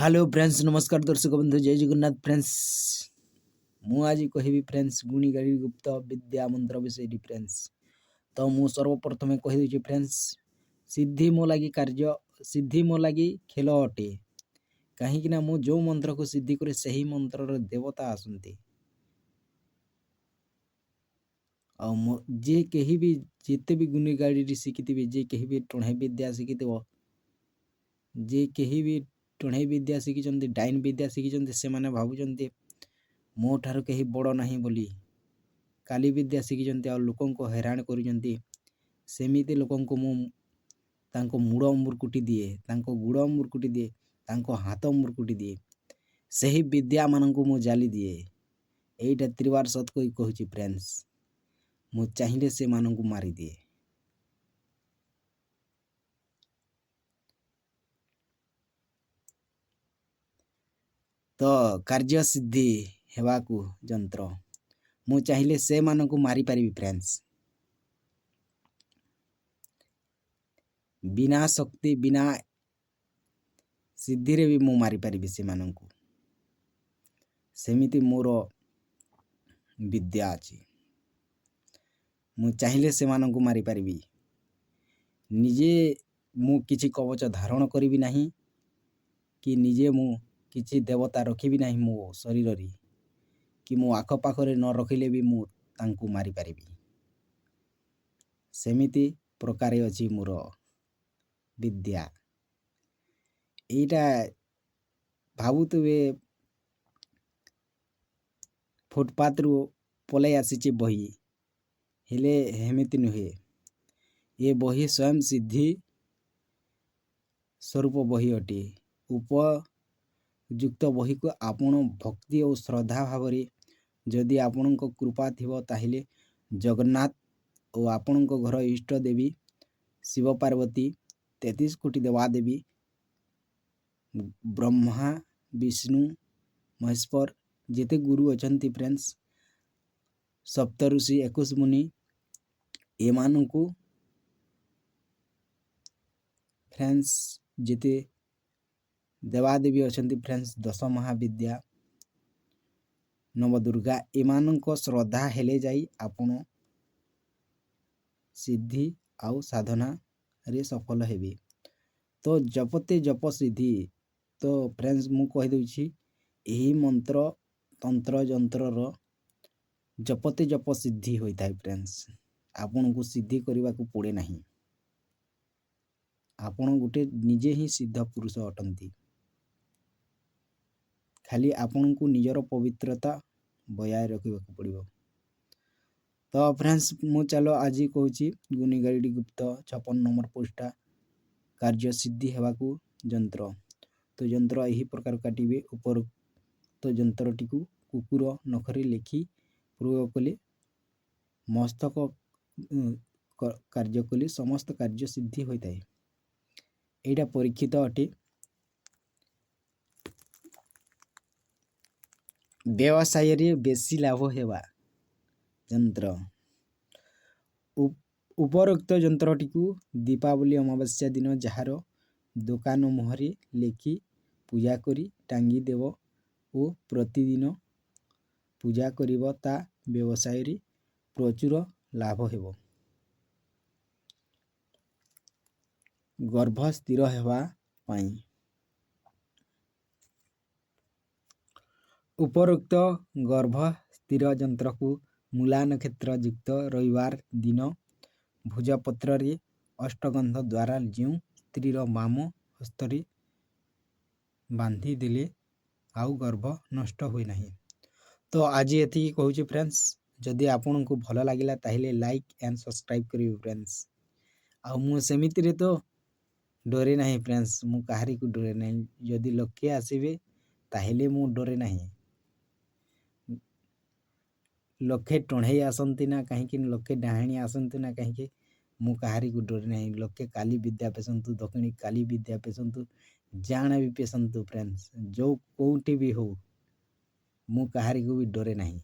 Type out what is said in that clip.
Hello friends नमस्कार दर्शक बंधु जय जगन्नाथ फ्रेंड्स मु आज कहबी फ्रेंड्स गुणीगारी गुप्त विद्या मंत्र विषय फ्रेंड्स तो मु सर्वप्रथमे कहि दउची फ्रेंड्स सिद्धि मो लागी कार्य सिद्धि मो लागी खेल अटे कहीं ना मु जो मंत्र को सिद्धि करे सही मंत्र देवता आसंती आ जे कहीं भी जिते भी गुणीगारी शिखी जे कहीं भी टोढ़े विद्या शिखी जे कहीं भी टोढ़े विद्या शिखी डाइन विद्या शिखी से माने भावुचंती मो ठार कहीं बड़ नहीं बोली काली विद्या शिखी आ लोक को हैरान करुँच सेमिति लोक मु मुड़ मुरकुटी दिए गुड़ मुरकुटी दिए हाथ मुरकुटी दिए सही विद्या मान को मु जाली दिए यहीटा त्रिवार सत को कहूँ फ्रेंड्स मु चाहिए से मान को मारी दिए। तो कार्य सिद्धि हेबाकू जंत्र मु चाहिए से मान को मारी पारि फ्रेंड्स बिना शक्ति बिना सिद्धि रे भी मु मारी पारि से मान को सेमिति मोर विद्या अच्छी मु चाहिए से मान को मारी पारि निजे मु किछि कवच धारण करी नहीं कि निजे मु किछि देवता रखी नहीं मो शरीर रे कि मो आख पाखरे न रखिले भी मु तांकु मारी पारि सेमिति प्रकार अछि मोर विद्या एटा भावुतबे फुटपाथ रु पलै आसी बही हेले हेमिति नुहे ये बही स्वयं सिद्धि स्वरूप बही अटे उपयुक्त बही को आपण भक्ति और श्रद्धा भाव जदि आपण कृपा थिबो ताहिले जगन्नाथ और आपण घर इष्ट देवी शिव पार्वती 33 कोटी देवादेवी ब्रह्मा विष्णु महेश्वर जिते गुरु अछंती फ्रेंड्स सप्त ऋषि 21 मुनि एमान को फ्रेंड्स जिते देवादेवी अछंती फ्रेंड्स 10 महाविद्या नवदुर्गा एमान को श्रद्धा हेले जाई आपण सिद्धि आउ साधना रे सफल हेबे। तो जपते जप सिद्धि तो फ्रेंड्स मु कहि दउछि एही मंत्र तंत्र जंत्र रो जपते जप सिद्धि होता है फ्रेंड्स आपण को सिद्धि करने को पड़े नहीं आपण गोटे निजे ही सिद्ध पुरुष अटंती खाली आपण को निजर पवित्रता बजाय रखा पड़ो। तो फ्रेंड्स मु चलो आज कहूँ गुणीगारी गुप्त 56 नंबर पृष्ठा कार्य सिद्धि हेबाकू जंत्र तो जंत्र यही प्रकार काटिबे ऊपर तो जंत्रटी को कुकुर नखरे लेखि प्रयोग कले मस्तक कार्य कले समस्त कार्य सिद्धि होता है एटा परीक्षित अटे व्यवसाय रे बेसी लाभ हेबा जंत्र उपरोक्त जंत्रटी को दीपावली अमावस्या दिन जार दुकान मुहरे लेखि पूजा करी टांगी देव और प्रतिदिन पूजा करिबो ता व्यवसाय रे प्रचुर लाभ हेबो। गर्भ स्थिर हेबा पाई उपरोक्त गर्भ स्थिर जंत्र को मूला नक्षत्र युक्त रविवार दिन भुजपत्र रे अष्टगंध द्वारा जो स्त्री बाम हस्तरे बांधी देले आउ गर्भ नष्ट हुई नहीं। तो आज ये कहूँ फ्रेंड्स जदि आपन को भल लगे ताहिले लाइक एंड सब्सक्राइब करिए फ्रेंड्स आ मु सेमिति रे तो डरे नहीं फ्रेंड्स मु कहारी को डरे नहीं जदि लोके आसीबे ताहिले मु डरे नहीं लोके टोढ़े आसंती ना कहीं लोके डाहाणी आसंती ना कहीं मु कहारी को डरे नहीं लोके काली विद्या पेसंतु दक्षिणी काली विद्या पेसंतु जाना भी पेसंतु फ्रेंड्स जो कोउटी भी हो मु कहारी को भी डरे नहीं।